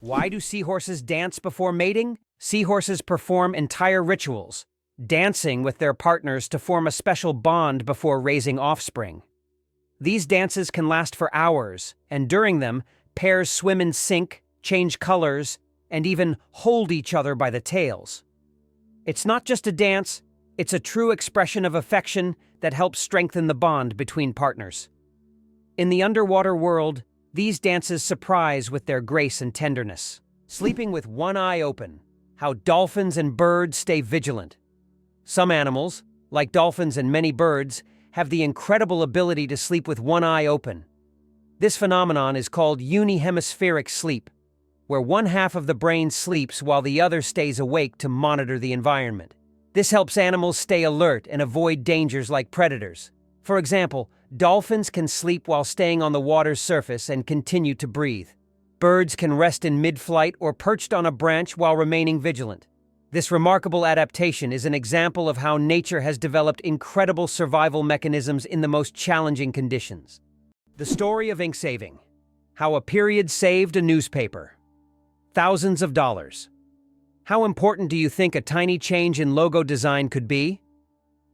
Why do seahorses dance before mating? Seahorses perform entire rituals, dancing with their partners to form a special bond before raising offspring. These dances can last for hours, and during them, pairs swim in sync, change colors, and even hold each other by the tails. It's not just a dance, it's a true expression of affection that helps strengthen the bond between partners. In the underwater world, these dances surprise with their grace and tenderness. Sleeping with one eye open, how dolphins and birds stay vigilant. Some animals, like dolphins and many birds, have the incredible ability to sleep with one eye open. This phenomenon is called unihemispheric sleep, where one half of the brain sleeps while the other stays awake to monitor the environment. This helps animals stay alert and avoid dangers like predators. For example, dolphins can sleep while staying on the water's surface and continue to breathe. Birds can rest in mid-flight or perched on a branch while remaining vigilant. This remarkable adaptation is an example of how nature has developed incredible survival mechanisms in the most challenging conditions. The story of ink saving. How a period saved a newspaper. Thousands of dollars. How important do you think a tiny change in logo design could be?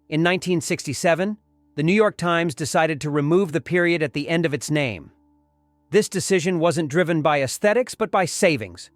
In 1967, the New York Times decided to remove the period at the end of its name. This decision wasn't driven by aesthetics, but by savings.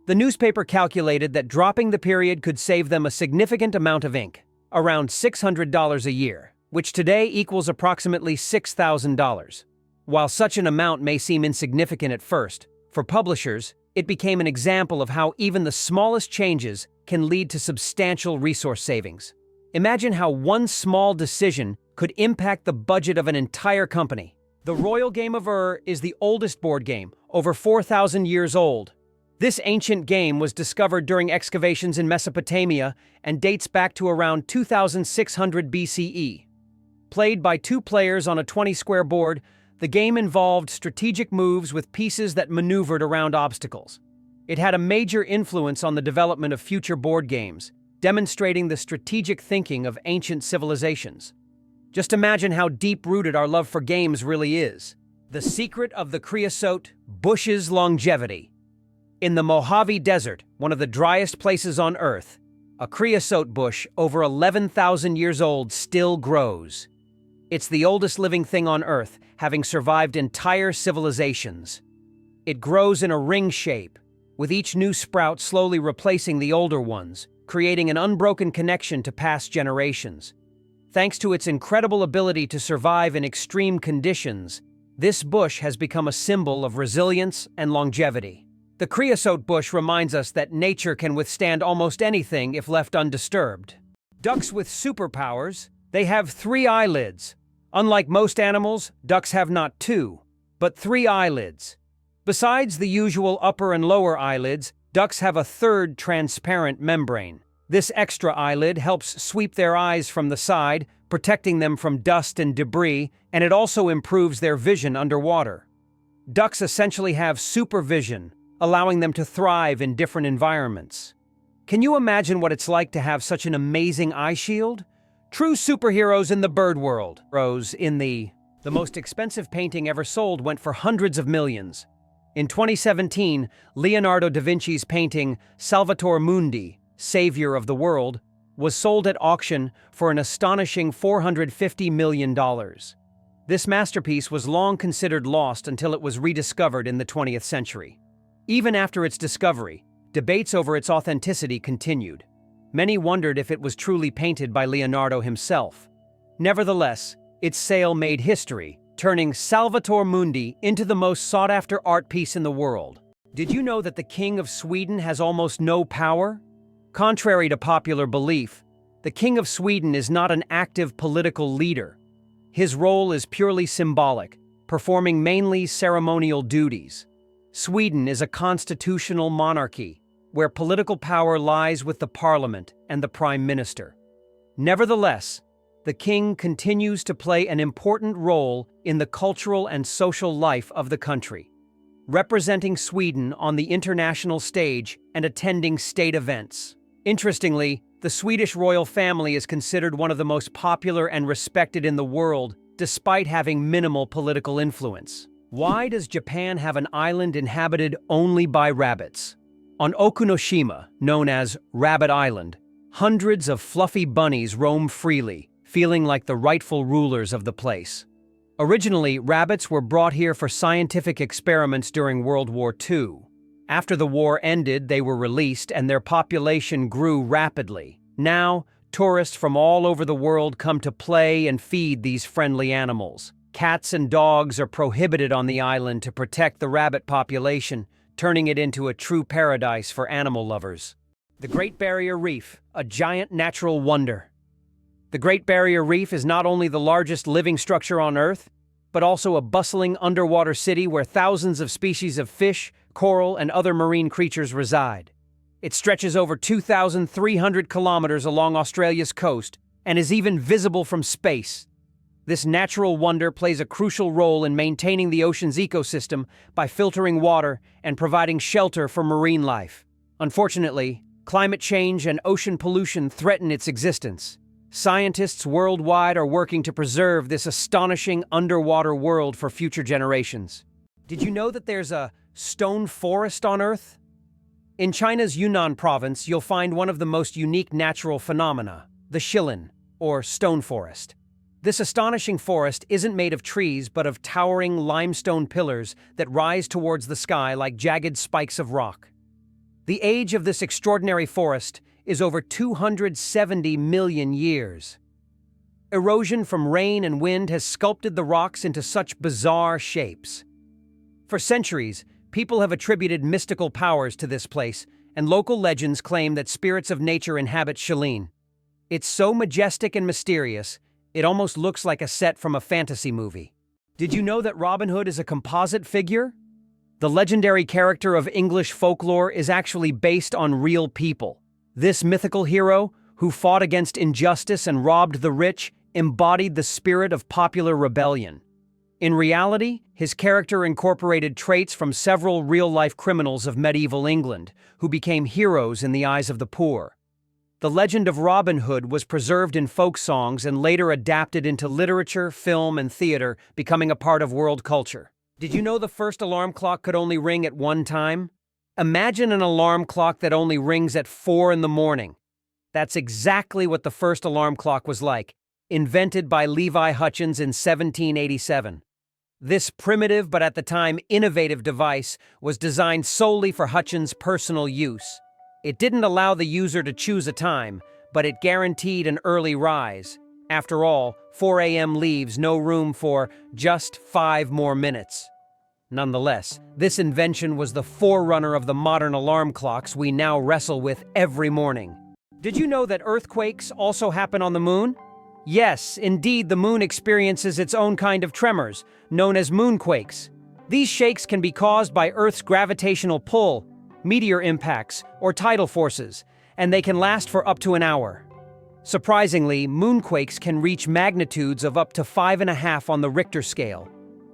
The newspaper calculated that dropping the period could save them a significant amount of ink, around $600 a year, which today equals approximately $6,000. While such an amount may seem insignificant at first, for publishers, it became an example of how even the smallest changes can lead to substantial resource savings. Imagine how one small decision could impact the budget of an entire company. The Royal Game of Ur is the oldest board game, over 4,000 years old. This ancient game was discovered during excavations in Mesopotamia and dates back to around 2600 BCE. Played by two players on a 20-square board, the game involved strategic moves with pieces that maneuvered around obstacles. It had a major influence on the development of future board games, demonstrating the strategic thinking of ancient civilizations. Just imagine how deep-rooted our love for games really is. The secret of the creosote bush's longevity. In the Mojave Desert, one of the driest places on Earth, a creosote bush over 11,000 years old still grows. It's the oldest living thing on Earth, having survived entire civilizations. It grows in a ring shape, with each new sprout slowly replacing the older ones, creating an unbroken connection to past generations. Thanks to its incredible ability to survive in extreme conditions, this bush has become a symbol of resilience and longevity. The creosote bush reminds us that nature can withstand almost anything if left undisturbed. Ducks with superpowers, they have 3 eyelids. Unlike most animals, ducks have not 2, but 3 eyelids. Besides the usual upper and lower eyelids, ducks have a third transparent membrane. This extra eyelid helps sweep their eyes from the side, protecting them from dust and debris, and it also improves their vision underwater. Ducks essentially have supervision, allowing them to thrive in different environments. Can you imagine what it's like to have such an amazing eye shield? True superheroes in the bird world. The most expensive painting ever sold went for hundreds of millions. In 2017, Leonardo da Vinci's painting Salvator Mundi, Savior of the World, was sold at auction for an astonishing $450 million. This masterpiece was long considered lost until it was rediscovered in the 20th century. Even after its discovery, debates over its authenticity continued. Many wondered if it was truly painted by Leonardo himself. Nevertheless, its sale made history, turning Salvator Mundi into the most sought-after art piece in the world. Did you know that the King of Sweden has almost no power? Contrary to popular belief, the King of Sweden is not an active political leader. His role is purely symbolic, performing mainly ceremonial duties. Sweden is a constitutional monarchy, where political power lies with the parliament and the prime minister. Nevertheless, the king continues to play an important role in the cultural and social life of the country, representing Sweden on the international stage and attending state events. Interestingly, the Swedish royal family is considered one of the most popular and respected in the world, despite having minimal political influence. Why does Japan have an island inhabited only by rabbits? On Okunoshima, known as Rabbit Island, hundreds of fluffy bunnies roam freely, feeling like the rightful rulers of the place. Originally, rabbits were brought here for scientific experiments during World War II. After the war ended, they were released and their population grew rapidly. Now, tourists from all over the world come to play and feed these friendly animals. Cats and dogs are prohibited on the island to protect the rabbit population, turning it into a true paradise for animal lovers. The Great Barrier Reef, a giant natural wonder. The Great Barrier Reef is not only the largest living structure on Earth, but also a bustling underwater city where thousands of species of fish, coral, and other marine creatures reside. It stretches over 2,300 kilometers along Australia's coast and is even visible from space. This natural wonder plays a crucial role in maintaining the ocean's ecosystem by filtering water and providing shelter for marine life. Unfortunately, climate change and ocean pollution threaten its existence. Scientists worldwide are working to preserve this astonishing underwater world for future generations. Did you know that there's a stone forest on Earth? In China's Yunnan province, you'll find one of the most unique natural phenomena, the Shilin, or stone forest. This astonishing forest isn't made of trees but of towering limestone pillars that rise towards the sky like jagged spikes of rock. The age of this extraordinary forest is over 270 million years. Erosion from rain and wind has sculpted the rocks into such bizarre shapes. For centuries, people have attributed mystical powers to this place, and local legends claim that spirits of nature inhabit Shilin. It's so majestic and mysterious, it almost looks like a set from a fantasy movie. Did you know that Robin Hood is a composite figure? The legendary character of English folklore is actually based on real people. This mythical hero, who fought against injustice and robbed the rich, embodied the spirit of popular rebellion. In reality, his character incorporated traits from several real-life criminals of medieval England, who became heroes in the eyes of the poor. The legend of Robin Hood was preserved in folk songs and later adapted into literature, film, and theater, becoming a part of world culture. Did you know the first alarm clock could only ring at one time? Imagine an alarm clock that only rings at 4 in the morning. That's exactly what the first alarm clock was like, invented by Levi Hutchins in 1787. This primitive but at the time innovative device was designed solely for Hutchins' personal use. It didn't allow the user to choose a time, but it guaranteed an early rise. After all, 4 a.m. leaves no room for just 5 more minutes. Nonetheless, this invention was the forerunner of the modern alarm clocks we now wrestle with every morning. Did you know that earthquakes also happen on the moon? Yes, indeed, the moon experiences its own kind of tremors, known as moonquakes. These shakes can be caused by Earth's gravitational pull, meteor impacts, or tidal forces, and they can last for up to an hour. Surprisingly, moonquakes can reach magnitudes of up to 5.5 on the Richter scale.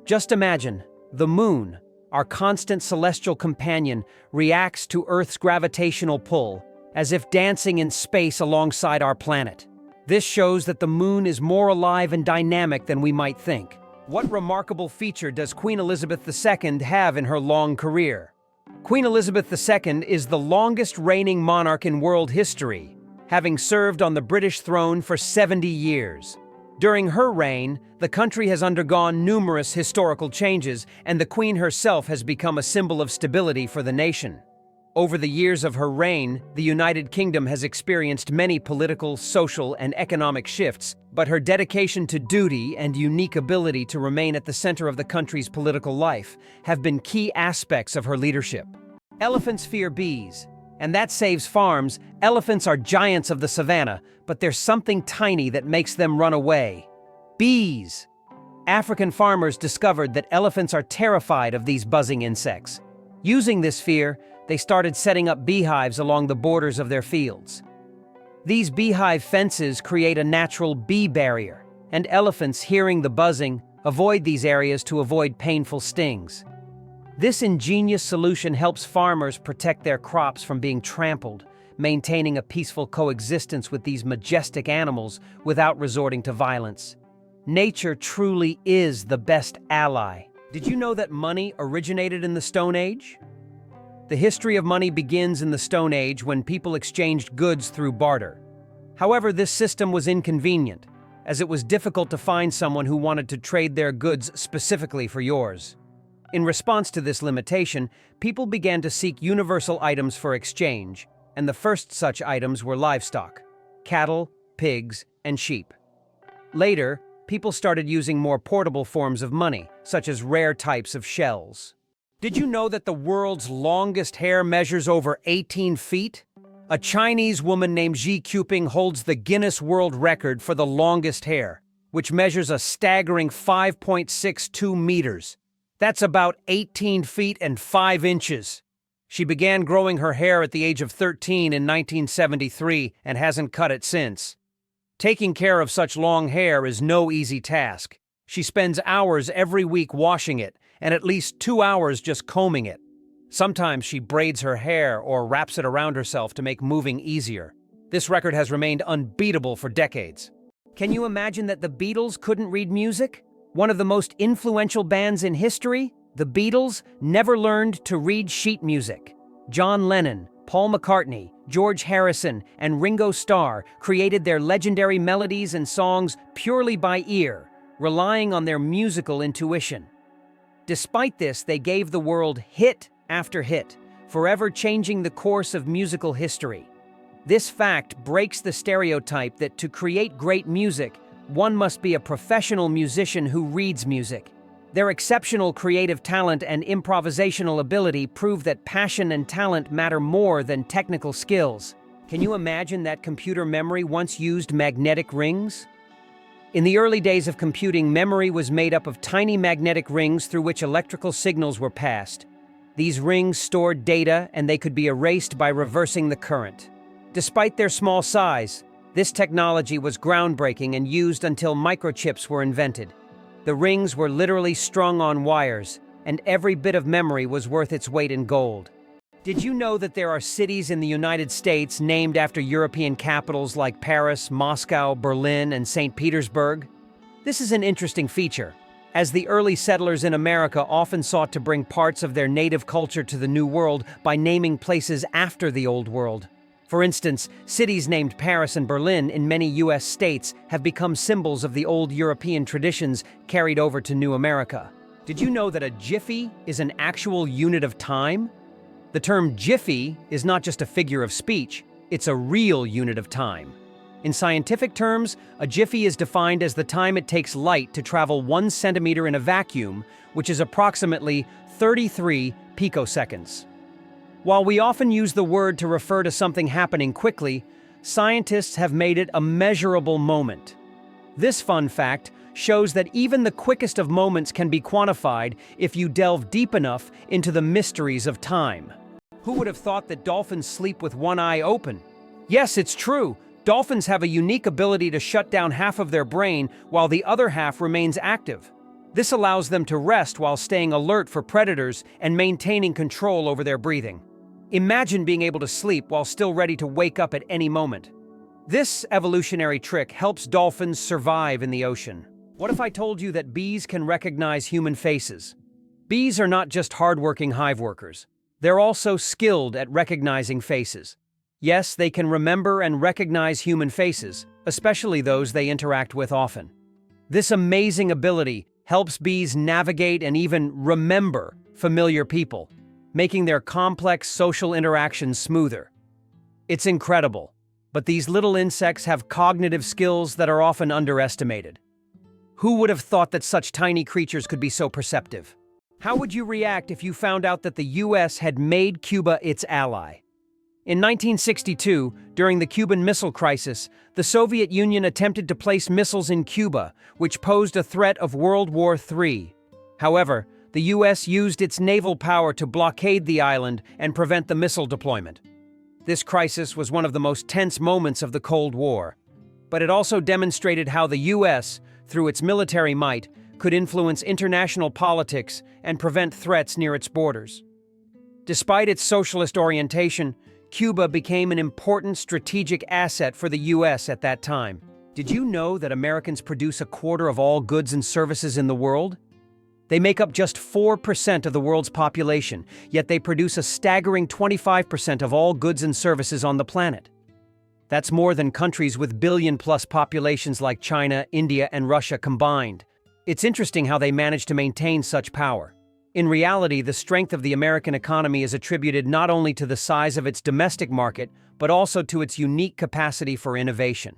Just imagine, the moon, our constant celestial companion, reacts to Earth's gravitational pull, as if dancing in space alongside our planet. This shows that the moon is more alive and dynamic than we might think. What remarkable feature does Queen Elizabeth II have in her long career? Queen Elizabeth II is the longest reigning monarch in world history, having served on the British throne for 70 years. During her reign, the country has undergone numerous historical changes, and the Queen herself has become a symbol of stability for the nation. Over the years of her reign, the United Kingdom has experienced many political, social, and economic shifts, but her dedication to duty and unique ability to remain at the center of the country's political life have been key aspects of her leadership. Elephants fear bees, and that saves farms. Elephants are giants of the savannah, but there's something tiny that makes them run away. Bees! African farmers discovered that elephants are terrified of these buzzing insects. Using this fear, they started setting up beehives along the borders of their fields. These beehive fences create a natural bee barrier, and elephants, hearing the buzzing, avoid these areas to avoid painful stings. This ingenious solution helps farmers protect their crops from being trampled, maintaining a peaceful coexistence with these majestic animals without resorting to violence. Nature truly is the best ally. Did you know that money originated in the Stone Age? The history of money begins in the Stone Age when people exchanged goods through barter. However, this system was inconvenient, as it was difficult to find someone who wanted to trade their goods specifically for yours. In response to this limitation, people began to seek universal items for exchange, and the first such items were livestock: cattle, pigs, and sheep. Later, people started using more portable forms of money, such as rare types of shells. Did you know that the world's longest hair measures over 18 feet? A Chinese woman named Xi Quping holds the Guinness World Record for the longest hair, which measures a staggering 5.62 meters. That's about 18 feet and 5 inches. She began growing her hair at the age of 13 in 1973 and hasn't cut it since. Taking care of such long hair is no easy task. She spends hours every week washing it, and at least 2 hours just combing it. Sometimes she braids her hair or wraps it around herself to make moving easier. This record has remained unbeatable for decades. Can you imagine that the Beatles couldn't read music? One of the most influential bands in history, the Beatles, never learned to read sheet music. John Lennon, Paul McCartney, George Harrison, and Ringo Starr created their legendary melodies and songs purely by ear, relying on their musical intuition. Despite this, they gave the world hit after hit, forever changing the course of musical history. This fact breaks the stereotype that to create great music, one must be a professional musician who reads music. Their exceptional creative talent and improvisational ability prove that passion and talent matter more than technical skills. Can you imagine that computer memory once used magnetic rings? In the early days of computing, memory was made up of tiny magnetic rings through which electrical signals were passed. These rings stored data, and they could be erased by reversing the current. Despite their small size, this technology was groundbreaking and used until microchips were invented. The rings were literally strung on wires, and every bit of memory was worth its weight in gold. Did you know that there are cities in the United States named after European capitals like Paris, Moscow, Berlin, and St. Petersburg? This is an interesting feature, as the early settlers in America often sought to bring parts of their native culture to the New World by naming places after the Old World. For instance, cities named Paris and Berlin in many U.S. states have become symbols of the old European traditions carried over to New America. Did you know that a jiffy is an actual unit of time? The term jiffy is not just a figure of speech, it's a real unit of time. In scientific terms, a jiffy is defined as the time it takes light to travel 1 centimeter in a vacuum, which is approximately 33 picoseconds. While we often use the word to refer to something happening quickly, scientists have made it a measurable moment. This fun fact shows that even the quickest of moments can be quantified if you delve deep enough into the mysteries of time. Who would have thought that dolphins sleep with one eye open? Yes, it's true. Dolphins have a unique ability to shut down half of their brain while the other half remains active. This allows them to rest while staying alert for predators and maintaining control over their breathing. Imagine being able to sleep while still ready to wake up at any moment. This evolutionary trick helps dolphins survive in the ocean. What if I told you that bees can recognize human faces? Bees are not just hardworking hive workers. They're also skilled at recognizing faces. Yes, they can remember and recognize human faces, especially those they interact with often. This amazing ability helps bees navigate and even remember familiar people, making their complex social interactions smoother. It's incredible, but these little insects have cognitive skills that are often underestimated. Who would have thought that such tiny creatures could be so perceptive? How would you react if you found out that the US had made Cuba its ally? In 1962, during the Cuban Missile Crisis, the Soviet Union attempted to place missiles in Cuba, which posed a threat of World War III. However, the US used its naval power to blockade the island and prevent the missile deployment. This crisis was one of the most tense moments of the Cold War, but it also demonstrated how the US, through its military might, could influence international politics and prevent threats near its borders. Despite its socialist orientation, Cuba became an important strategic asset for the US at that time. Did you know that Americans produce a quarter of all goods and services in the world? They make up just 4% of the world's population, yet they produce a staggering 25% of all goods and services on the planet. That's more than countries with billion-plus populations like China, India, and Russia combined. It's interesting how they manage to maintain such power. In reality, the strength of the American economy is attributed not only to the size of its domestic market, but also to its unique capacity for innovation.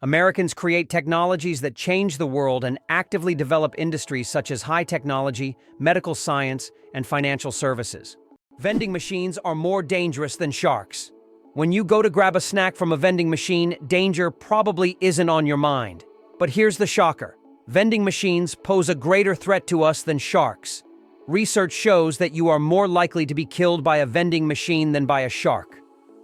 Americans create technologies that change the world and actively develop industries such as high technology, medical science, and financial services. Vending machines are more dangerous than sharks. When you go to grab a snack from a vending machine, danger probably isn't on your mind. But here's the shocker. Vending machines pose a greater threat to us than sharks. Research shows that you are more likely to be killed by a vending machine than by a shark.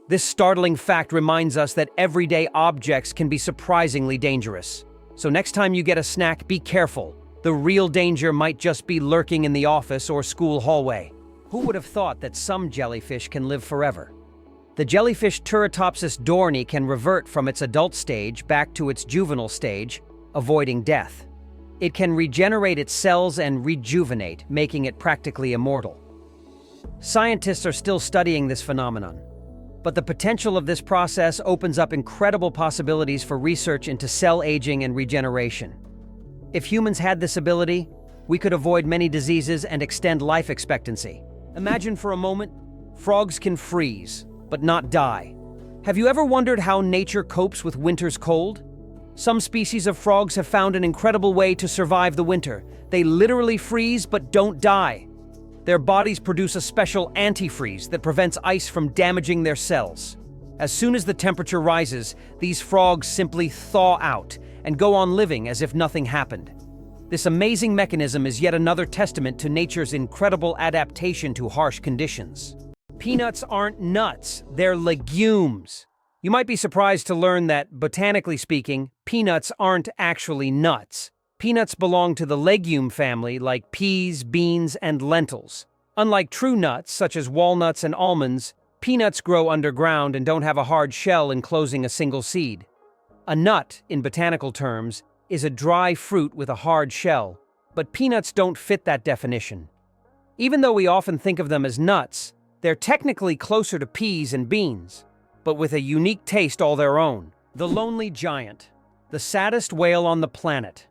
This startling fact reminds us that everyday objects can be surprisingly dangerous. So next time you get a snack, be careful. The real danger might just be lurking in the office or school hallway. Who would have thought that some jellyfish can live forever? The jellyfish Turritopsis dohrnii can revert from its adult stage back to its juvenile stage, avoiding death. It can regenerate its cells and rejuvenate, making it practically immortal. Scientists are still studying this phenomenon, but the potential of this process opens up incredible possibilities for research into cell aging and regeneration. If humans had this ability, we could avoid many diseases and extend life expectancy. Imagine for a moment, frogs can freeze, but not die. Have you ever wondered how nature copes with winter's cold? Some species of frogs have found an incredible way to survive the winter. They literally freeze but don't die. Their bodies produce a special antifreeze that prevents ice from damaging their cells. As soon as the temperature rises, these frogs simply thaw out and go on living as if nothing happened. This amazing mechanism is yet another testament to nature's incredible adaptation to harsh conditions. Peanuts aren't nuts, they're legumes. You might be surprised to learn that, botanically speaking, peanuts aren't actually nuts. Peanuts belong to the legume family like peas, beans, and lentils. Unlike true nuts, such as walnuts and almonds, peanuts grow underground and don't have a hard shell enclosing a single seed. A nut, in botanical terms, is a dry fruit with a hard shell, but peanuts don't fit that definition. Even though we often think of them as nuts, they're technically closer to peas and beans, but with a unique taste all their own. The lonely giant, the saddest whale on the planet.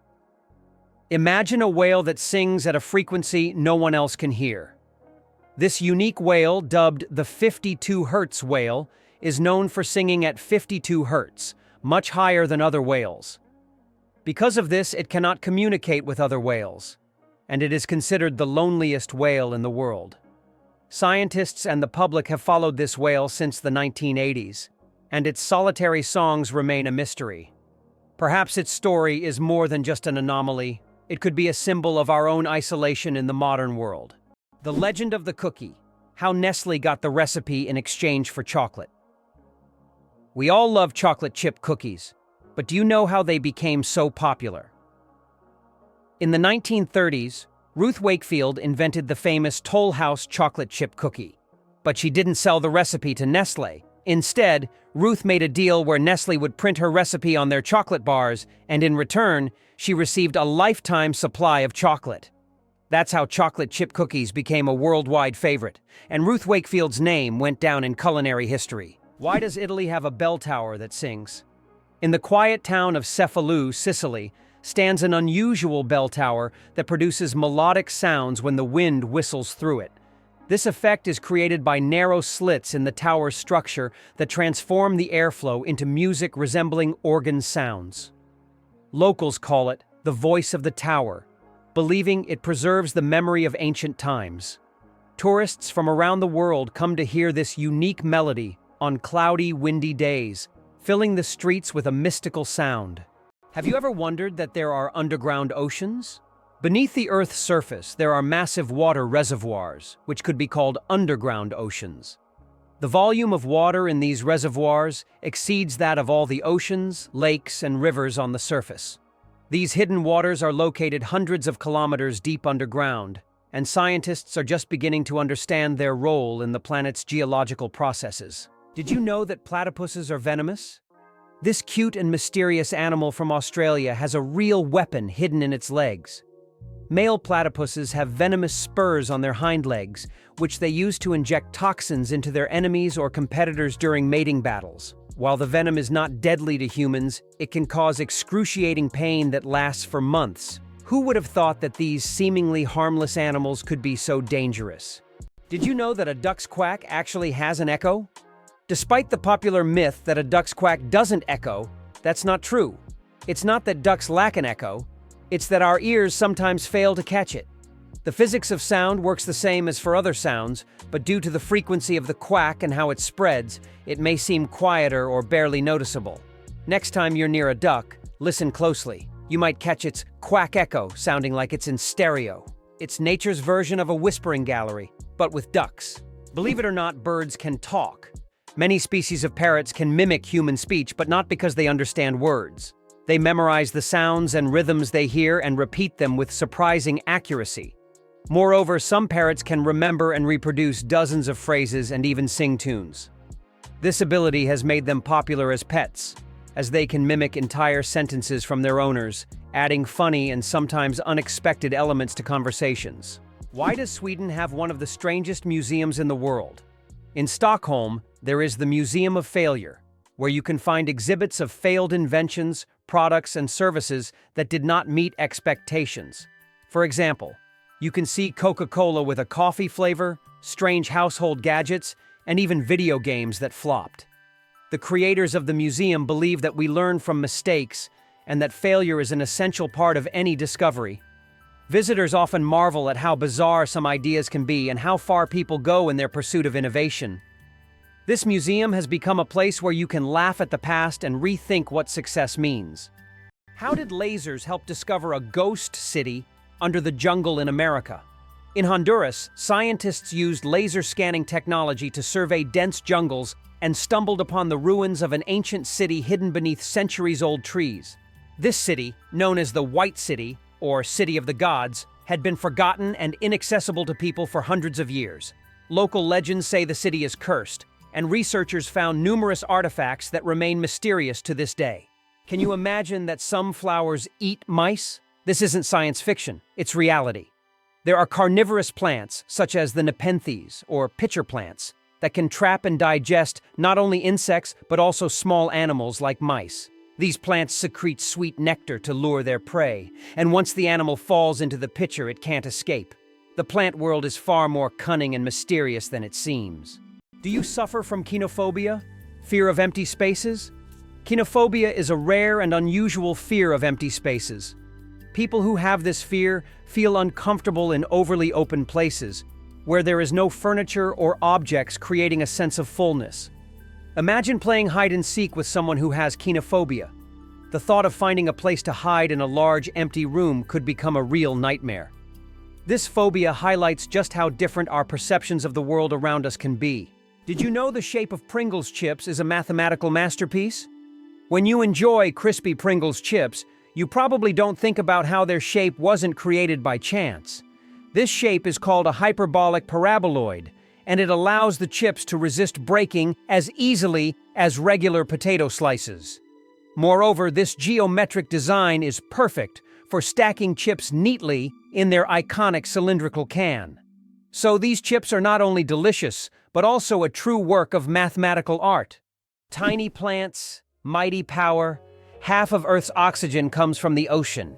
Imagine a whale that sings at a frequency no one else can hear. This unique whale, dubbed the 52 Hz whale, is known for singing at 52 Hz, much higher than other whales. Because of this, it cannot communicate with other whales, and it is considered the loneliest whale in the world. Scientists and the public have followed this whale since the 1980s, and its solitary songs remain a mystery. Perhaps its story is more than just an anomaly. It could be a symbol of our own isolation in the modern world. The legend of the cookie, how Nestle got the recipe in exchange for chocolate. We all love chocolate chip cookies, but do you know how they became so popular? In the 1930s, Ruth Wakefield invented the famous Toll House chocolate chip cookie. But she didn't sell the recipe to Nestle. Instead, Ruth made a deal where Nestle would print her recipe on their chocolate bars, and in return, she received a lifetime supply of chocolate. That's how chocolate chip cookies became a worldwide favorite, and Ruth Wakefield's name went down in culinary history. Why does Italy have a bell tower that sings? In the quiet town of Cefalù, Sicily, stands an unusual bell tower that produces melodic sounds when the wind whistles through it. This effect is created by narrow slits in the tower's structure that transform the airflow into music resembling organ sounds. Locals call it the voice of the tower, believing it preserves the memory of ancient times. Tourists from around the world come to hear this unique melody on cloudy, windy days, filling the streets with a mystical sound. Have you ever wondered that there are underground oceans? Beneath the Earth's surface, there are massive water reservoirs, which could be called underground oceans. The volume of water in these reservoirs exceeds that of all the oceans, lakes, and rivers on the surface. These hidden waters are located hundreds of kilometers deep underground, and scientists are just beginning to understand their role in the planet's geological processes. Did you know that platypuses are venomous? This cute and mysterious animal from Australia has a real weapon hidden in its legs. Male platypuses have venomous spurs on their hind legs, which they use to inject toxins into their enemies or competitors during mating battles. While the venom is not deadly to humans, it can cause excruciating pain that lasts for months. Who would have thought that these seemingly harmless animals could be so dangerous? Did you know that a duck's quack actually has an echo? Despite the popular myth that a duck's quack doesn't echo, that's not true. It's not that ducks lack an echo, it's that our ears sometimes fail to catch it. The physics of sound works the same as for other sounds, but due to the frequency of the quack and how it spreads, it may seem quieter or barely noticeable. Next time you're near a duck, listen closely. You might catch its quack echo sounding like it's in stereo. It's nature's version of a whispering gallery, but with ducks. Believe it or not, birds can talk. Many species of parrots can mimic human speech, but not because they understand words. They memorize the sounds and rhythms they hear and repeat them with surprising accuracy. Moreover, some parrots can remember and reproduce dozens of phrases and even sing tunes. This ability has made them popular as pets, as they can mimic entire sentences from their owners, adding funny and sometimes unexpected elements to conversations. Why does Sweden have one of the strangest museums in the world? In Stockholm, there is the Museum of Failure, where you can find exhibits of failed inventions, products, and services that did not meet expectations. For example, you can see Coca-Cola with a coffee flavor, strange household gadgets, and even video games that flopped. The creators of the museum believe that we learn from mistakes and that failure is an essential part of any discovery. Visitors often marvel at how bizarre some ideas can be and how far people go in their pursuit of innovation. This museum has become a place where you can laugh at the past and rethink what success means. How did lasers help discover a ghost city under the jungle in America? In Honduras, scientists used laser scanning technology to survey dense jungles and stumbled upon the ruins of an ancient city hidden beneath centuries-old trees. This city, known as the White City, or City of the Gods, had been forgotten and inaccessible to people for hundreds of years. Local legends say the city is cursed, and researchers found numerous artifacts that remain mysterious to this day. Can you imagine that some flowers eat mice? This isn't science fiction, it's reality. There are carnivorous plants, such as the Nepenthes, or pitcher plants, that can trap and digest not only insects but also small animals like mice. These plants secrete sweet nectar to lure their prey, and once the animal falls into the pitcher, it can't escape. The plant world is far more cunning and mysterious than it seems. Do you suffer from kinophobia? Fear of empty spaces? Kinophobia is a rare and unusual fear of empty spaces. People who have this fear feel uncomfortable in overly open places, where there is no furniture or objects, creating a sense of fullness. Imagine playing hide-and-seek with someone who has kinophobia. The thought of finding a place to hide in a large, empty room could become a real nightmare. This phobia highlights just how different our perceptions of the world around us can be. Did you know the shape of Pringles chips is a mathematical masterpiece? When you enjoy crispy Pringles chips, you probably don't think about how their shape wasn't created by chance. This shape is called a hyperbolic paraboloid, and it allows the chips to resist breaking as easily as regular potato slices. Moreover, this geometric design is perfect for stacking chips neatly in their iconic cylindrical can. So these chips are not only delicious, but also a true work of mathematical art. Tiny plants, mighty power. Half of Earth's oxygen comes from the ocean.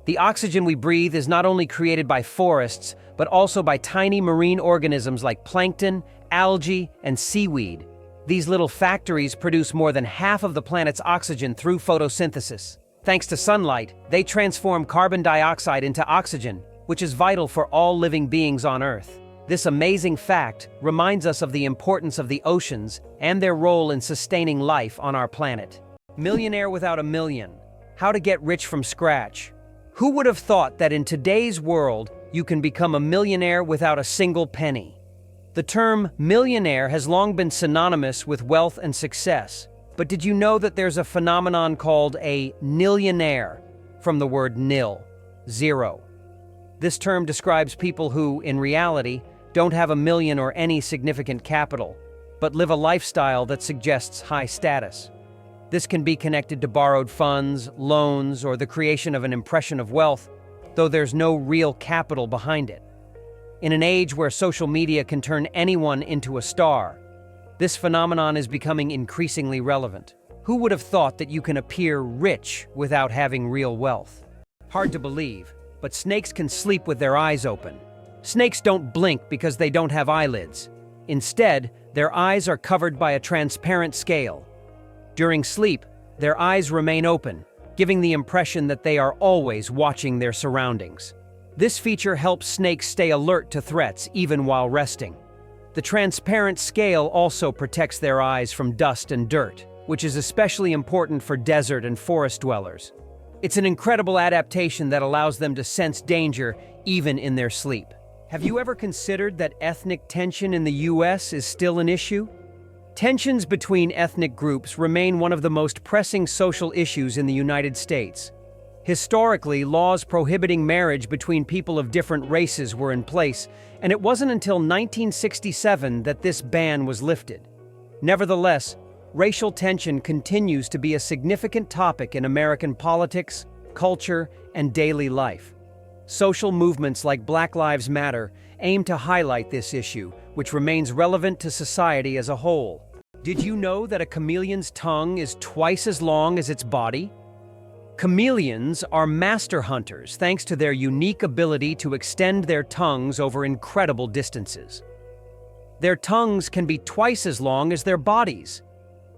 The oxygen we breathe is not only created by forests, but also by tiny marine organisms like plankton, algae, and seaweed. These little factories produce more than half of the planet's oxygen through photosynthesis. Thanks to sunlight, they transform carbon dioxide into oxygen, which is vital for all living beings on Earth. This amazing fact reminds us of the importance of the oceans and their role in sustaining life on our planet. Millionaire without a million. How to get rich from scratch. Who would have thought that in today's world, you can become a millionaire without a single penny? The term millionaire has long been synonymous with wealth and success. But did you know that there's a phenomenon called a nillionaire, from the word nil, zero? This term describes people who, in reality, don't have a million or any significant capital, but live a lifestyle that suggests high status. This can be connected to borrowed funds, loans, or the creation of an impression of wealth. though there's no real capital behind it. In an age where social media can turn anyone into a star, this phenomenon is becoming increasingly relevant. Who would have thought that you can appear rich without having real wealth? Hard to believe, but snakes can sleep with their eyes open. Snakes don't blink because they don't have eyelids. Instead, their eyes are covered by a transparent scale. During sleep, their eyes remain open, giving the impression that they are always watching their surroundings. This feature helps snakes stay alert to threats even while resting. The transparent scale also protects their eyes from dust and dirt, which is especially important for desert and forest dwellers. It's an incredible adaptation that allows them to sense danger even in their sleep. Have you ever considered that ethnic tension in the US is still an issue? Tensions between ethnic groups remain one of the most pressing social issues in the United States. Historically, laws prohibiting marriage between people of different races were in place, and it wasn't until 1967 that this ban was lifted. Nevertheless, racial tension continues to be a significant topic in American politics, culture, and daily life. Social movements like Black Lives Matter aim to highlight this issue, which remains relevant to society as a whole. Did you know that a chameleon's tongue is twice as long as its body? Chameleons are master hunters thanks to their unique ability to extend their tongues over incredible distances. Their tongues can be twice as long as their bodies.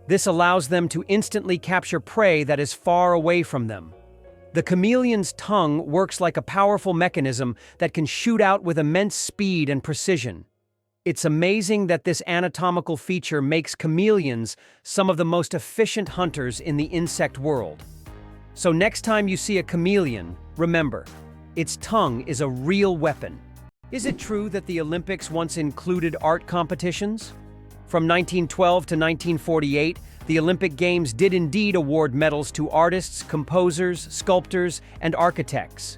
This allows them to instantly capture prey that is far away from them. The chameleon's tongue works like a powerful mechanism that can shoot out with immense speed and precision. It's amazing that this anatomical feature makes chameleons some of the most efficient hunters in the insect world. So next time you see a chameleon, remember, its tongue is a real weapon. Is it true that the Olympics once included art competitions? From 1912 to 1948, the Olympic Games did indeed award medals to artists, composers, sculptors, and architects.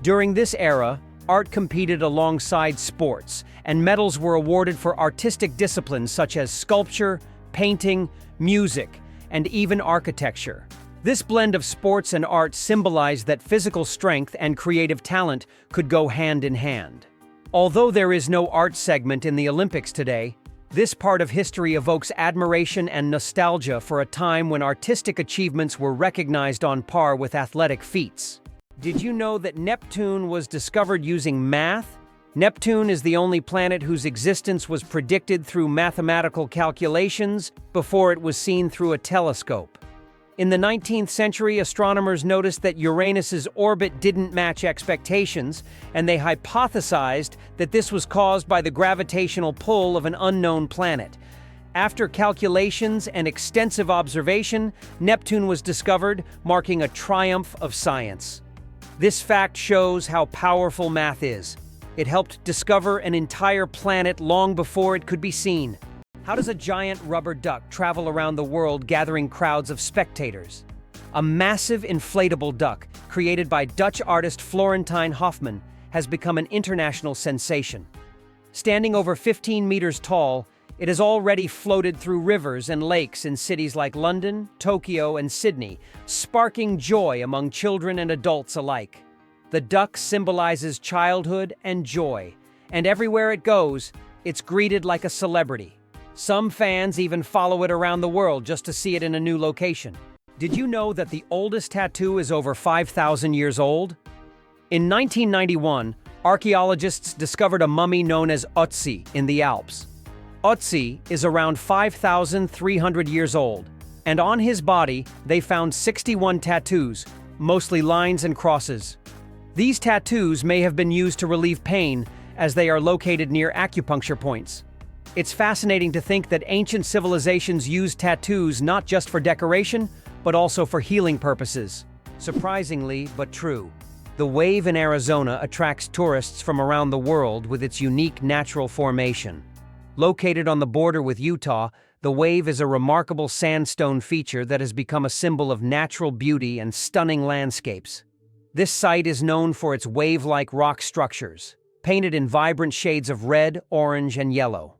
During this era, art competed alongside sports, and medals were awarded for artistic disciplines such as sculpture, painting, music, and even architecture. This blend of sports and art symbolized that physical strength and creative talent could go hand in hand. Although there is no art segment in the Olympics today, this part of history evokes admiration and nostalgia for a time when artistic achievements were recognized on par with athletic feats. Did you know that Neptune was discovered using math? Neptune is the only planet whose existence was predicted through mathematical calculations before it was seen through a telescope. In the 19th century, astronomers noticed that Uranus's orbit didn't match expectations, and they hypothesized that this was caused by the gravitational pull of an unknown planet. After calculations and extensive observation, Neptune was discovered, marking a triumph of science. This fact shows how powerful math is. It helped discover an entire planet long before it could be seen. How does a giant rubber duck travel around the world gathering crowds of spectators? A massive inflatable duck, created by Dutch artist Florentijn Hofman, has become an international sensation. Standing over 15 meters tall, it has already floated through rivers and lakes in cities like London, Tokyo, and Sydney, sparking joy among children and adults alike. The duck symbolizes childhood and joy, and everywhere it goes, it's greeted like a celebrity. Some fans even follow it around the world just to see it in a new location. Did you know that the oldest tattoo is over 5,000 years old? In 1991, archaeologists discovered a mummy known as Otzi in the Alps. Otzi is around 5,300 years old, and on his body they found 61 tattoos, mostly lines and crosses. These tattoos may have been used to relieve pain, as they are located near acupuncture points. It's fascinating to think that ancient civilizations used tattoos not just for decoration, but also for healing purposes. Surprisingly, but true, the Wave in Arizona attracts tourists from around the world with its unique natural formation. Located on the border with Utah, the Wave is a remarkable sandstone feature that has become a symbol of natural beauty and stunning landscapes. This site is known for its wave-like rock structures, painted in vibrant shades of red, orange, and yellow.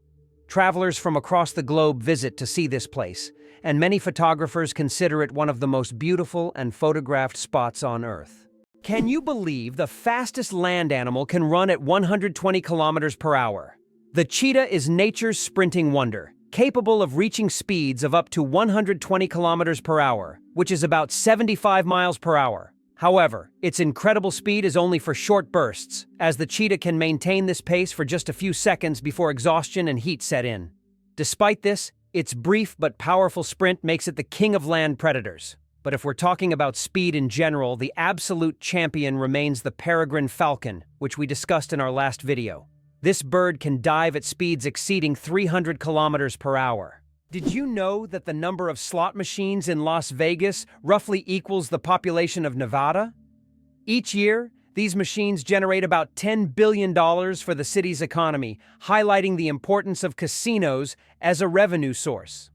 Travelers from across the globe visit to see this place, and many photographers consider it one of the most beautiful and photographed spots on Earth. Can you believe the fastest land animal can run at 120 kilometers per hour? The cheetah is nature's sprinting wonder, capable of reaching speeds of up to 120 kilometers per hour, which is about 75 miles per hour. However, its incredible speed is only for short bursts, as the cheetah can maintain this pace for just a few seconds before exhaustion and heat set in. Despite this, its brief but powerful sprint makes it the king of land predators. But if we're talking about speed in general, the absolute champion remains the peregrine falcon, which we discussed in our last video. This bird can dive at speeds exceeding 300 kilometers per hour. Did you know that the number of slot machines in Las Vegas roughly equals the population of Nevada? Each year, these machines generate about $10 billion for the city's economy, highlighting the importance of casinos as a revenue source.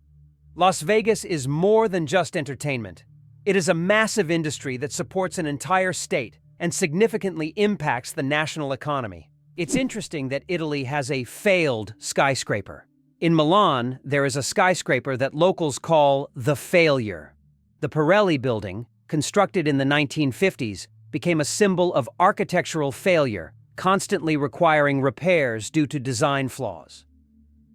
Las Vegas is more than just entertainment. It is a massive industry that supports an entire state and significantly impacts the national economy. It's interesting that Italy has a failed skyscraper. In Milan, there is a skyscraper that locals call the Failure. The Pirelli building, constructed in the 1950s, became a symbol of architectural failure, constantly requiring repairs due to design flaws.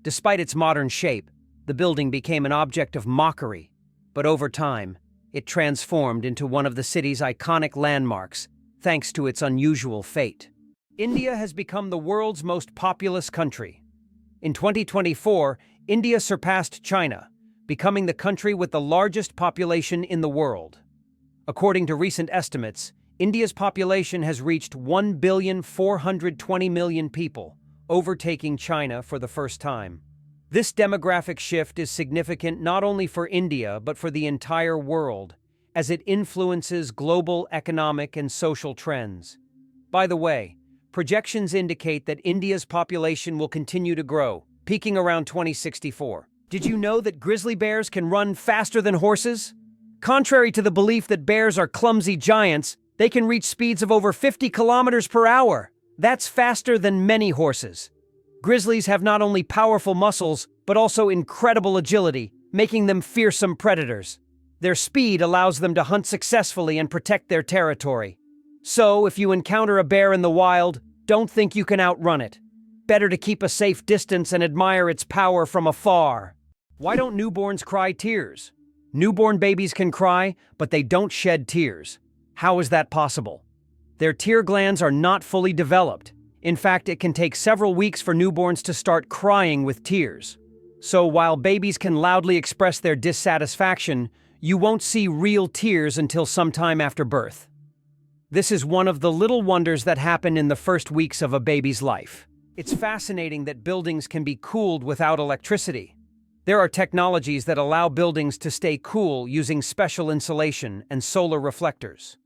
Despite its modern shape, the building became an object of mockery, but over time, it transformed into one of the city's iconic landmarks, thanks to its unusual fate. India has become the world's most populous country. In 2024, India surpassed China, becoming the country with the largest population in the world. According to recent estimates, India's population has reached 1,420,000,000 people, overtaking China for the first time. This demographic shift is significant not only for India but for the entire world, as it influences global economic and social trends. By the way, projections indicate that India's population will continue to grow, peaking around 2064. Did you know that grizzly bears can run faster than horses? Contrary to the belief that bears are clumsy giants, they can reach speeds of over 50 kilometers per hour. That's faster than many horses. Grizzlies have not only powerful muscles, but also incredible agility, making them fearsome predators. Their speed allows them to hunt successfully and protect their territory. So, if you encounter a bear in the wild, don't think you can outrun it. Better to keep a safe distance and admire its power from afar. Why don't newborns cry tears? Newborn babies can cry, but they don't shed tears. How is that possible? Their tear glands are not fully developed. In fact, it can take several weeks for newborns to start crying with tears. So while babies can loudly express their dissatisfaction, you won't see real tears until sometime after birth. This is one of the little wonders that happen in the first weeks of a baby's life. It's fascinating that buildings can be cooled without electricity. There are technologies that allow buildings to stay cool using special insulation and solar reflectors.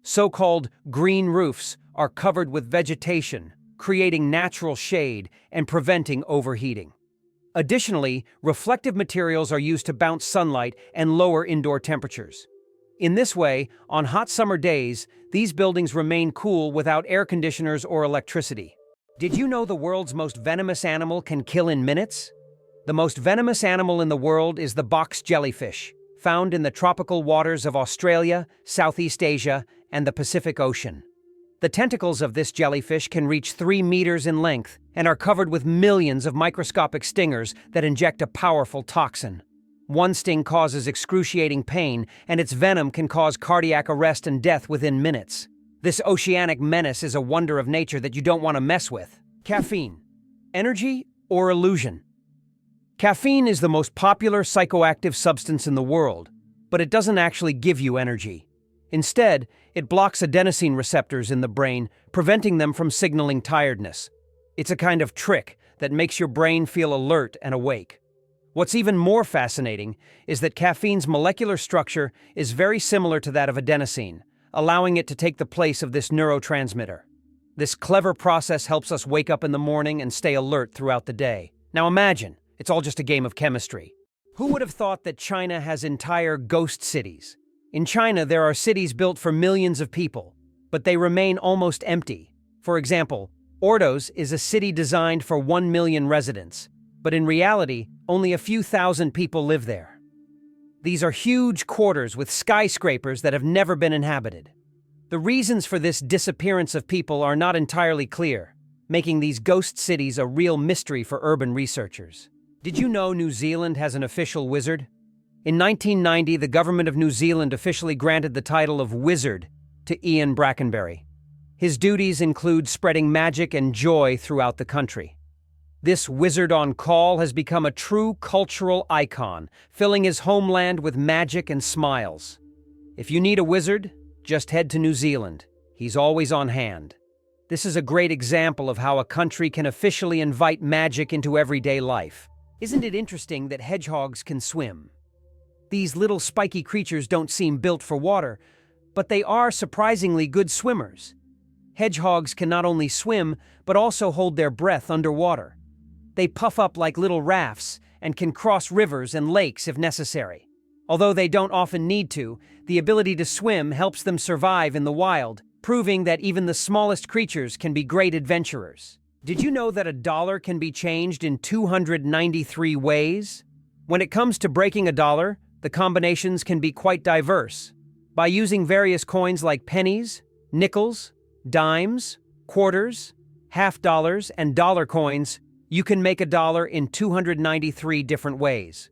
So-called green roofs are covered with vegetation, creating natural shade and preventing overheating. Additionally, reflective materials are used to bounce sunlight and lower indoor temperatures. In this way, on hot summer days, these buildings remain cool without air conditioners or electricity. Did you know the world's most venomous animal can kill in minutes? The most venomous animal in the world is the box jellyfish, found in the tropical waters of Australia, Southeast Asia, and the Pacific Ocean. The tentacles of this jellyfish can reach 3 meters in length and are covered with millions of microscopic stingers that inject a powerful toxin. One sting causes excruciating pain, and its venom can cause cardiac arrest and death within minutes. This oceanic menace is a wonder of nature that you don't want to mess with. Caffeine. Energy or illusion? Caffeine is the most popular psychoactive substance in the world, but it doesn't actually give you energy. Instead, it blocks adenosine receptors in the brain, preventing them from signaling tiredness. It's a kind of trick that makes your brain feel alert and awake. What's even more fascinating is that caffeine's molecular structure is very similar to that of adenosine, allowing it to take the place of this neurotransmitter. This clever process helps us wake up in the morning and stay alert throughout the day. Now imagine, it's all just a game of chemistry. Who would have thought that China has entire ghost cities? In China, there are cities built for millions of people, but they remain almost empty. For example, Ordos is a city designed for 1 million residents, but in reality, only a few thousand people live there. These are huge quarters with skyscrapers that have never been inhabited. The reasons for this disappearance of people are not entirely clear, making these ghost cities a real mystery for urban researchers. Did you know New Zealand has an official wizard? In 1990, the government of New Zealand officially granted the title of Wizard to Ian Brackenbury. His duties include spreading magic and joy throughout the country. This wizard on call has become a true cultural icon, filling his homeland with magic and smiles. If you need a wizard, just head to New Zealand. He's always on hand. This is a great example of how a country can officially invite magic into everyday life. Isn't it interesting that hedgehogs can swim? These little spiky creatures don't seem built for water, but they are surprisingly good swimmers. Hedgehogs can not only swim, but also hold their breath underwater. They puff up like little rafts and can cross rivers and lakes if necessary. Although they don't often need to, the ability to swim helps them survive in the wild, proving that even the smallest creatures can be great adventurers. Did you know that a dollar can be changed in 293 ways? When it comes to breaking a dollar, the combinations can be quite diverse. By using various coins like pennies, nickels, dimes, quarters, half dollars, and dollar coins, you can make a dollar in 293 different ways.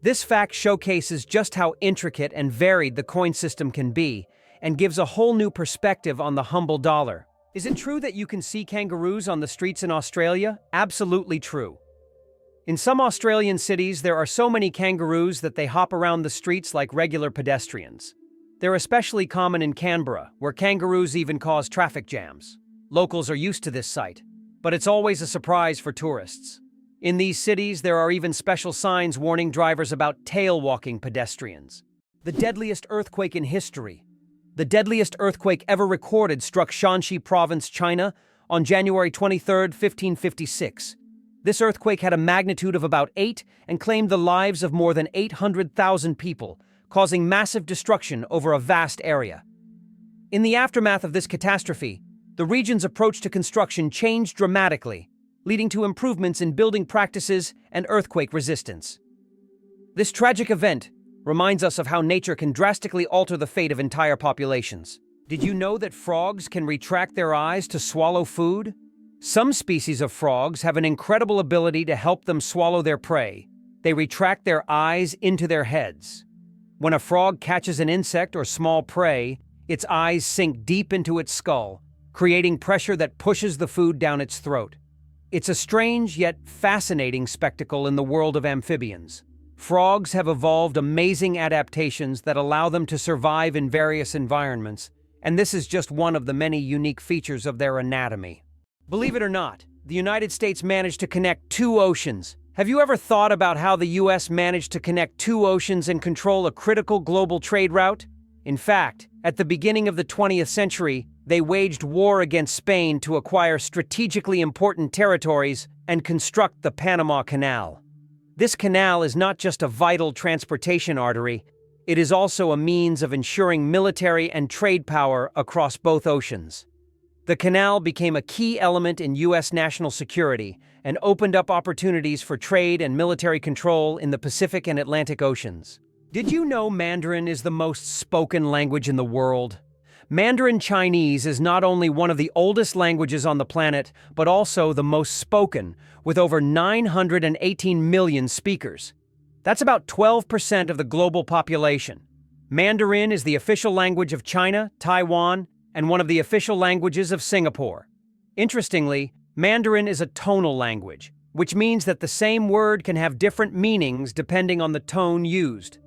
This fact showcases just how intricate and varied the coin system can be, and gives a whole new perspective on the humble dollar. Is it true that you can see kangaroos on the streets in Australia? Absolutely true. In some Australian cities, there are so many kangaroos that they hop around the streets like regular pedestrians. They're especially common in Canberra, where kangaroos even cause traffic jams. Locals are used to this sight, but it's always a surprise for tourists. In these cities, there are even special signs warning drivers about tail-walking pedestrians. The deadliest earthquake in history. The deadliest earthquake ever recorded struck Shanxi Province, China, on January 23, 1556. This earthquake had a magnitude of about 8 and claimed the lives of more than 800,000 people, causing massive destruction over a vast area. In the aftermath of this catastrophe, the region's approach to construction changed dramatically, leading to improvements in building practices and earthquake resistance. This tragic event reminds us of how nature can drastically alter the fate of entire populations. Did you know that frogs can retract their eyes to swallow food? Some species of frogs have an incredible ability to help them swallow their prey. They retract their eyes into their heads. When a frog catches an insect or small prey, its eyes sink deep into its skull, creating pressure that pushes the food down its throat. It's a strange yet fascinating spectacle in the world of amphibians. Frogs have evolved amazing adaptations that allow them to survive in various environments, and this is just one of the many unique features of their anatomy. Believe it or not, the United States managed to connect 2 oceans. Have you ever thought about how the US managed to connect 2 oceans and control a critical global trade route? In fact, at the beginning of the 20th century, they waged war against Spain to acquire strategically important territories and construct the Panama Canal. This canal is not just a vital transportation artery, it is also a means of ensuring military and trade power across both oceans. The canal became a key element in U.S. national security and opened up opportunities for trade and military control in the Pacific and Atlantic Oceans. Did you know Mandarin is the most spoken language in the world? Mandarin Chinese is not only one of the oldest languages on the planet, but also the most spoken, with over 918 million speakers. That's about 12% of the global population. Mandarin is the official language of China, Taiwan, and one of the official languages of Singapore. Interestingly, Mandarin is a tonal language, which means that the same word can have different meanings depending on the tone used.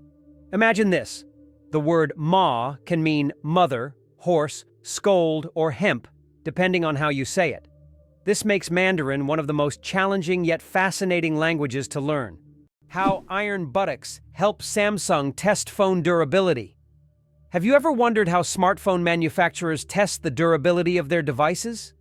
Imagine this. The word ma can mean mother, horse, scold, or hemp, depending on how you say it. This makes Mandarin one of the most challenging yet fascinating languages to learn. How iron buttocks help Samsung test phone durability. Have you ever wondered how smartphone manufacturers test the durability of their devices?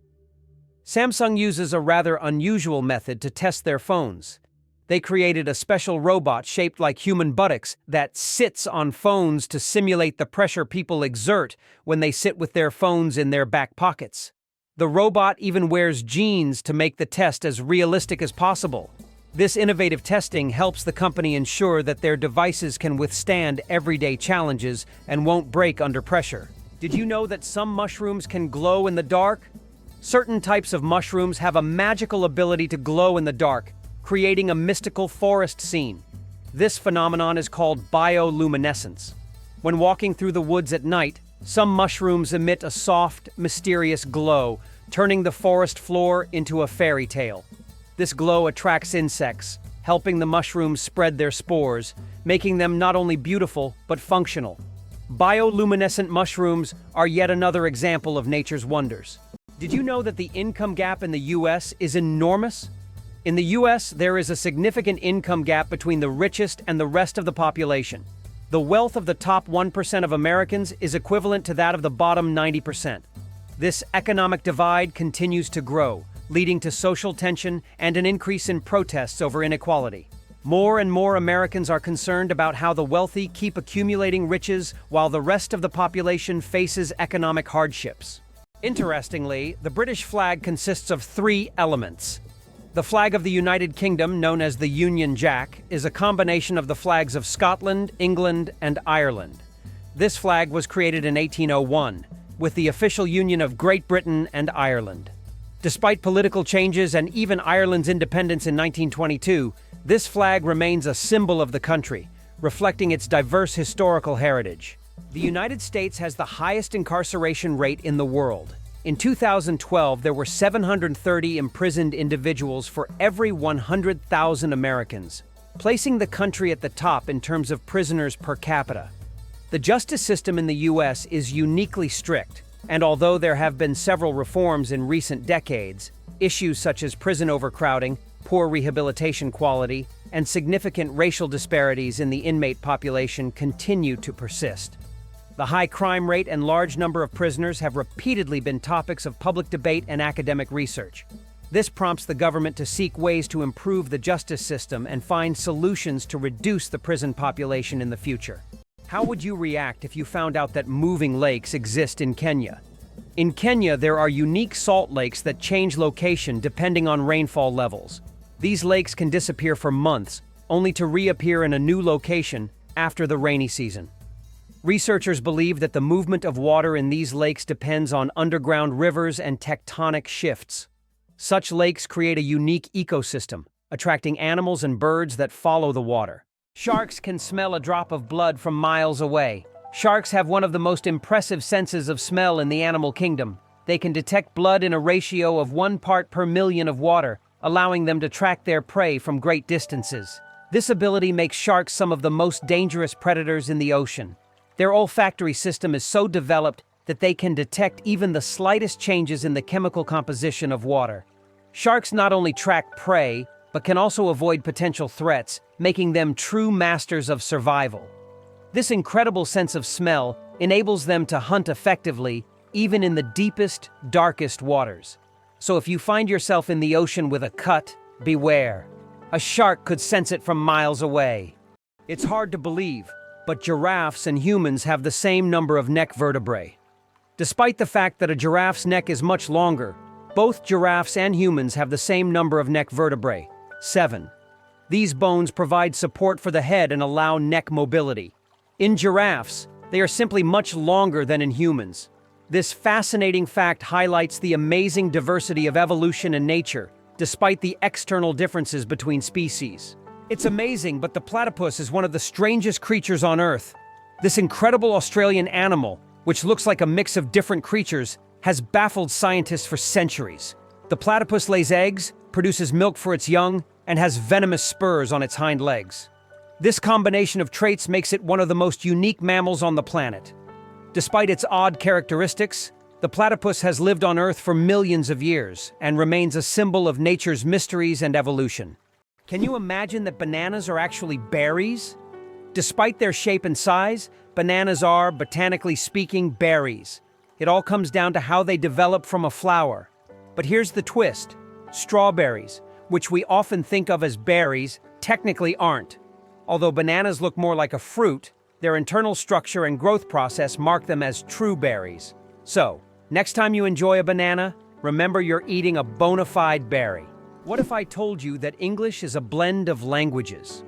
Samsung uses a rather unusual method to test their phones. They created a special robot shaped like human buttocks that sits on phones to simulate the pressure people exert when they sit with their phones in their back pockets. The robot even wears jeans to make the test as realistic as possible. This innovative testing helps the company ensure that their devices can withstand everyday challenges and won't break under pressure. Did you know that some mushrooms can glow in the dark? Certain types of mushrooms have a magical ability to glow in the dark, creating a mystical forest scene. This phenomenon is called bioluminescence. When walking through the woods at night, some mushrooms emit a soft, mysterious glow, turning the forest floor into a fairy tale. This glow attracts insects, helping the mushrooms spread their spores, making them not only beautiful, but functional. Bioluminescent mushrooms are yet another example of nature's wonders. Did you know that the income gap in the U.S. is enormous? In the U.S., there is a significant income gap between the richest and the rest of the population. The wealth of the top 1% of Americans is equivalent to that of the bottom 90%. This economic divide continues to grow, leading to social tension and an increase in protests over inequality. More and more Americans are concerned about how the wealthy keep accumulating riches while the rest of the population faces economic hardships. Interestingly, the British flag consists of 3 elements. The flag of the United Kingdom, known as the Union Jack, is a combination of the flags of Scotland, England, and Ireland. This flag was created in 1801, with the official union of Great Britain and Ireland. Despite political changes and even Ireland's independence in 1922, this flag remains a symbol of the country, reflecting its diverse historical heritage. The United States has the highest incarceration rate in the world. In 2012, there were 730 imprisoned individuals for every 100,000 Americans, placing the country at the top in terms of prisoners per capita. The justice system in the U.S. is uniquely strict, and although there have been several reforms in recent decades, issues such as prison overcrowding, poor rehabilitation quality, and significant racial disparities in the inmate population continue to persist. The high crime rate and large number of prisoners have repeatedly been topics of public debate and academic research. This prompts the government to seek ways to improve the justice system and find solutions to reduce the prison population in the future. How would you react if you found out that moving lakes exist in Kenya? In Kenya, there are unique salt lakes that change location depending on rainfall levels. These lakes can disappear for months, only to reappear in a new location after the rainy season. Researchers believe that the movement of water in these lakes depends on underground rivers and tectonic shifts. Such lakes create a unique ecosystem, attracting animals and birds that follow the water. Sharks can smell a drop of blood from miles away. Sharks have one of the most impressive senses of smell in the animal kingdom. They can detect blood in a ratio of 1 part per million of water, allowing them to track their prey from great distances. This ability makes sharks some of the most dangerous predators in the ocean. Their olfactory system is so developed that they can detect even the slightest changes in the chemical composition of water. Sharks not only track prey, but can also avoid potential threats, making them true masters of survival. This incredible sense of smell enables them to hunt effectively, even in the deepest, darkest waters. So if you find yourself in the ocean with a cut, beware. A shark could sense it from miles away. It's hard to believe, but giraffes and humans have the same number of neck vertebrae. Despite the fact that a giraffe's neck is much longer, both giraffes and humans have the same number of neck vertebrae, 7. These bones provide support for the head and allow neck mobility. In giraffes, they are simply much longer than in humans. This fascinating fact highlights the amazing diversity of evolution and nature, despite the external differences between species. It's amazing, but the platypus is one of the strangest creatures on Earth. This incredible Australian animal, which looks like a mix of different creatures, has baffled scientists for centuries. The platypus lays eggs, produces milk for its young, and has venomous spurs on its hind legs. This combination of traits makes it one of the most unique mammals on the planet. Despite its odd characteristics, the platypus has lived on Earth for millions of years and remains a symbol of nature's mysteries and evolution. Can you imagine that bananas are actually berries? Despite their shape and size, bananas are, botanically speaking, berries. It all comes down to how they develop from a flower. But here's the twist. Strawberries, which we often think of as berries, technically aren't. Although bananas look more like a fruit, their internal structure and growth process mark them as true berries. So, next time you enjoy a banana, remember you're eating a bona fide berry. What if I told you that English is a blend of languages?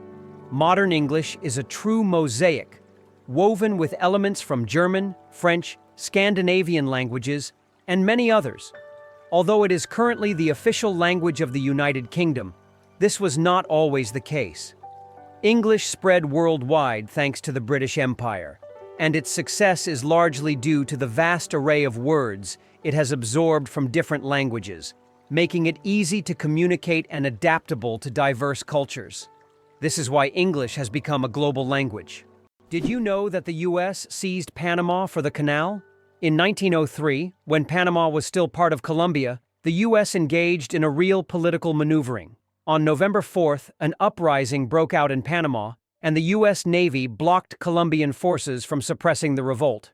Modern English is a true mosaic, woven with elements from German, French, Scandinavian languages, and many others. Although it is currently the official language of the United Kingdom, this was not always the case. English spread worldwide thanks to the British Empire, and its success is largely due to the vast array of words it has absorbed from different languages, making it easy to communicate and adaptable to diverse cultures. This is why English has become a global language. Did you know that the US seized Panama for the canal? In 1903, when Panama was still part of Colombia, the US engaged in a real political maneuvering. On November 4th, an uprising broke out in Panama, and the US Navy blocked Colombian forces from suppressing the revolt.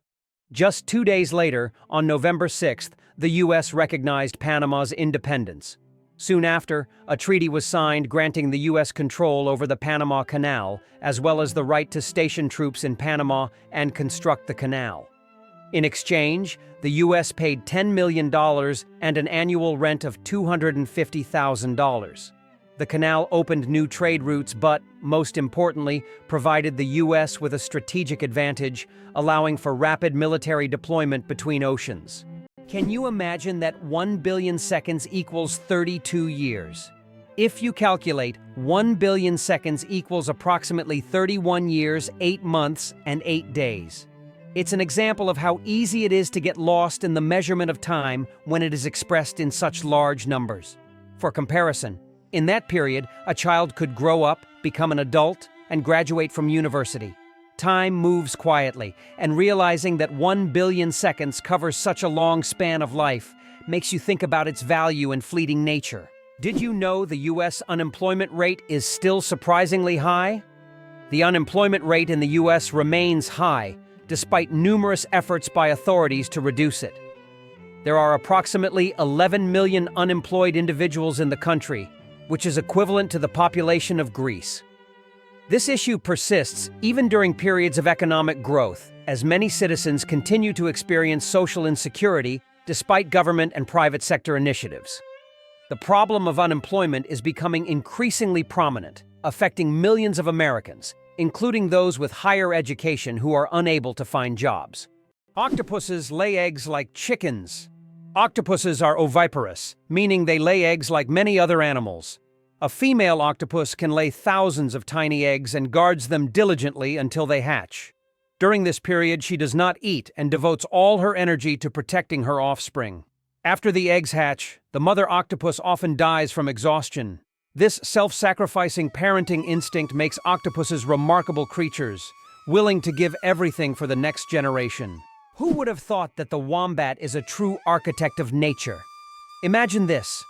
Just 2 days later, on November 6th, the US recognized Panama's independence. Soon after, a treaty was signed granting the US control over the Panama Canal, as well as the right to station troops in Panama and construct the canal. In exchange, the US paid $10 million and an annual rent of $250,000. The canal opened new trade routes but, most importantly, provided the US with a strategic advantage, allowing for rapid military deployment between oceans. Can you imagine that 1 billion seconds equals 32 years? If you calculate, 1 billion seconds equals approximately 31 years, 8 months, and 8 days. It's an example of how easy it is to get lost in the measurement of time when it is expressed in such large numbers. For comparison, in that period, a child could grow up, become an adult, and graduate from university. Time moves quietly, and realizing that 1 billion seconds covers such a long span of life makes you think about its value and fleeting nature. Did you know the US unemployment rate is still surprisingly high? The unemployment rate in the US remains high, despite numerous efforts by authorities to reduce it. There are approximately 11 million unemployed individuals in the country, which is equivalent to the population of Greece. This issue persists even during periods of economic growth, as many citizens continue to experience social insecurity despite government and private sector initiatives. The problem of unemployment is becoming increasingly prominent, affecting millions of Americans, including those with higher education who are unable to find jobs. Octopuses lay eggs like chickens. Octopuses are oviparous, meaning they lay eggs like many other animals. A female octopus can lay thousands of tiny eggs and guards them diligently until they hatch. During this period, she does not eat and devotes all her energy to protecting her offspring. After the eggs hatch, the mother octopus often dies from exhaustion. This self-sacrificing parenting instinct makes octopuses remarkable creatures, willing to give everything for the next generation. Who would have thought that the wombat is a true architect of nature? Imagine this.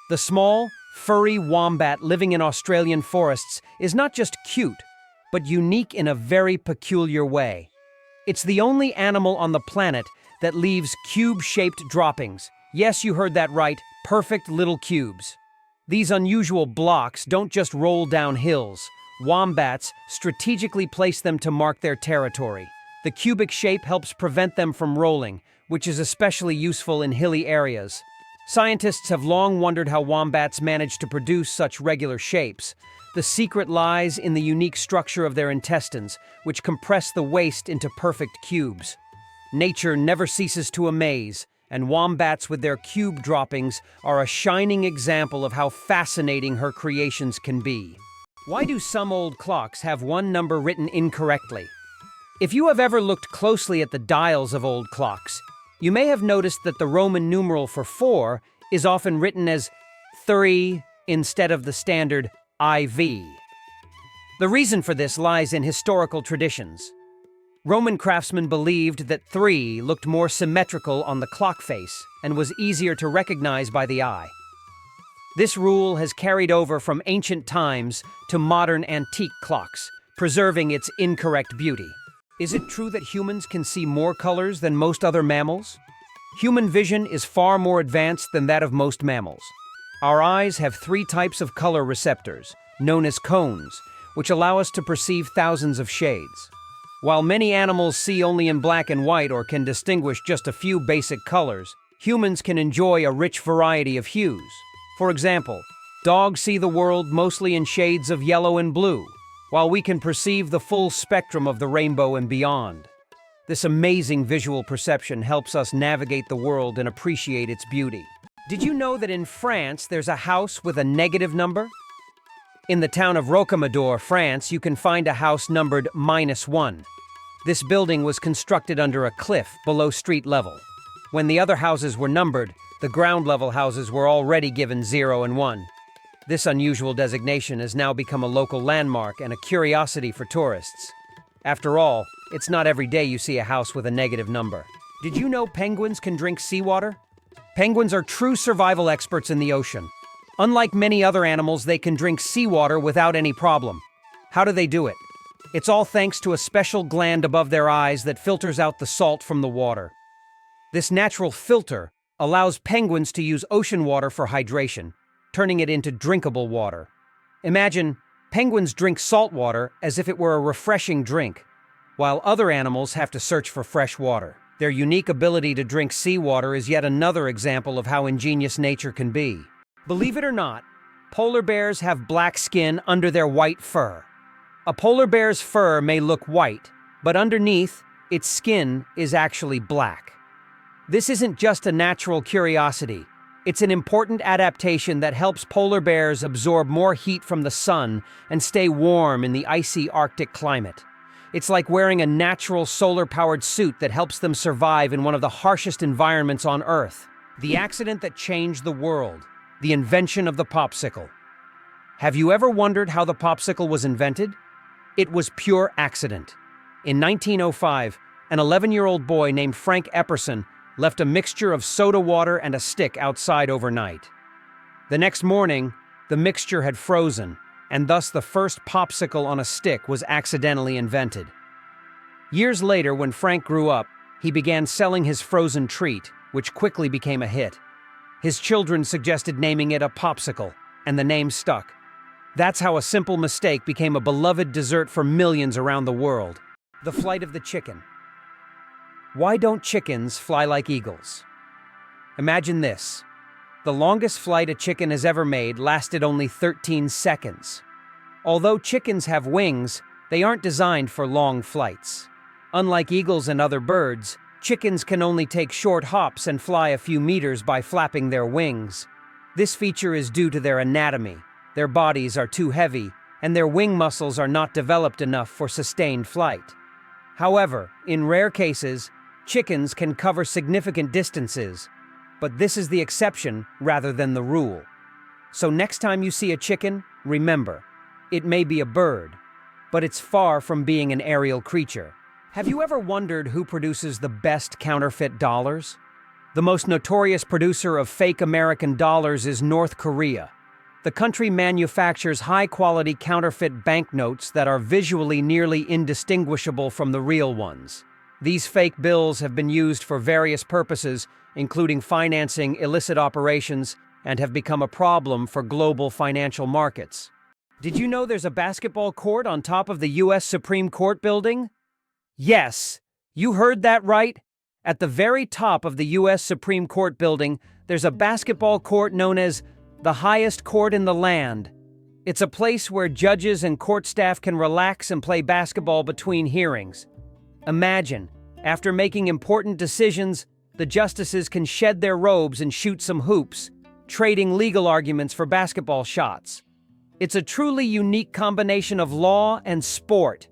The small, furry wombat living in Australian forests is not just cute, but unique in a very peculiar way. It's the only animal on the planet that leaves cube-shaped droppings. Yes, you heard that right, perfect little cubes. These unusual blocks don't just roll down hills. Wombats strategically place them to mark their territory. The cubic shape helps prevent them from rolling, which is especially useful in hilly areas. Scientists have long wondered how wombats manage to produce such regular shapes. The secret lies in the unique structure of their intestines, which compress the waste into perfect cubes. Nature never ceases to amaze, and wombats with their cube droppings are a shining example of how fascinating her creations can be. Why do some old clocks have one number written incorrectly? If you have ever looked closely at the dials of old clocks, you may have noticed that the Roman numeral for 4 is often written as 3 instead of the standard IV. The reason for this lies in historical traditions. Roman craftsmen believed that 3 looked more symmetrical on the clock face and was easier to recognize by the eye. This rule has carried over from ancient times to modern antique clocks, preserving its incorrect beauty. Is it true that humans can see more colors than most other mammals? Human vision is far more advanced than that of most mammals. Our eyes have 3 types of color receptors, known as cones, which allow us to perceive thousands of shades. While many animals see only in black and white or can distinguish just a few basic colors, humans can enjoy a rich variety of hues. For example, dogs see the world mostly in shades of yellow and blue, while we can perceive the full spectrum of the rainbow and beyond. This amazing visual perception helps us navigate the world and appreciate its beauty. Did you know that in France there's a house with a negative number? In the town of Rocamadour, France, you can find a house numbered -1. This building was constructed under a cliff below street level. When the other houses were numbered, the ground-level houses were already given 0 and 1. This unusual designation has now become a local landmark and a curiosity for tourists. After all, it's not every day you see a house with a negative number. Did you know penguins can drink seawater? Penguins are true survival experts in the ocean. Unlike many other animals, they can drink seawater without any problem. How do they do it? It's all thanks to a special gland above their eyes that filters out the salt from the water. This natural filter allows penguins to use ocean water for hydration, turning it into drinkable water. Imagine, penguins drink salt water as if it were a refreshing drink, while other animals have to search for fresh water. Their unique ability to drink seawater is yet another example of how ingenious nature can be. Believe it or not, polar bears have black skin under their white fur. A polar bear's fur may look white, but underneath, its skin is actually black. This isn't just a natural curiosity. It's an important adaptation that helps polar bears absorb more heat from the sun and stay warm in the icy Arctic climate. It's like wearing a natural solar-powered suit that helps them survive in one of the harshest environments on Earth. The accident that changed the world, the invention of the popsicle. Have you ever wondered how the popsicle was invented? It was pure accident. In 1905, an 11-year-old boy named Frank Epperson left a mixture of soda water and a stick outside overnight. The next morning, the mixture had frozen, and thus the first popsicle on a stick was accidentally invented. Years later, when Frank grew up, he began selling his frozen treat, which quickly became a hit. His children suggested naming it a popsicle, and the name stuck. That's how a simple mistake became a beloved dessert for millions around the world. The flight of the chicken. Why don't chickens fly like eagles? Imagine this. The longest flight a chicken has ever made lasted only 13 seconds. Although chickens have wings, they aren't designed for long flights. Unlike eagles and other birds, chickens can only take short hops and fly a few meters by flapping their wings. This feature is due to their anatomy. Their bodies are too heavy, and their wing muscles are not developed enough for sustained flight. However, in rare cases, chickens can cover significant distances, but this is the exception rather than the rule. So next time you see a chicken, remember, it may be a bird, but it's far from being an aerial creature. Have you ever wondered who produces the best counterfeit dollars? The most notorious producer of fake American dollars is North Korea. The country manufactures high-quality counterfeit banknotes that are visually nearly indistinguishable from the real ones. These fake bills have been used for various purposes, including financing illicit operations, and have become a problem for global financial markets. Did you know there's a basketball court on top of the U.S. Supreme Court building? Yes, you heard that right. At the very top of the U.S. Supreme Court building, there's a basketball court known as the highest court in the land. It's a place where judges and court staff can relax and play basketball between hearings. Imagine, after making important decisions, the justices can shed their robes and shoot some hoops, trading legal arguments for basketball shots. It's a truly unique combination of law and sport.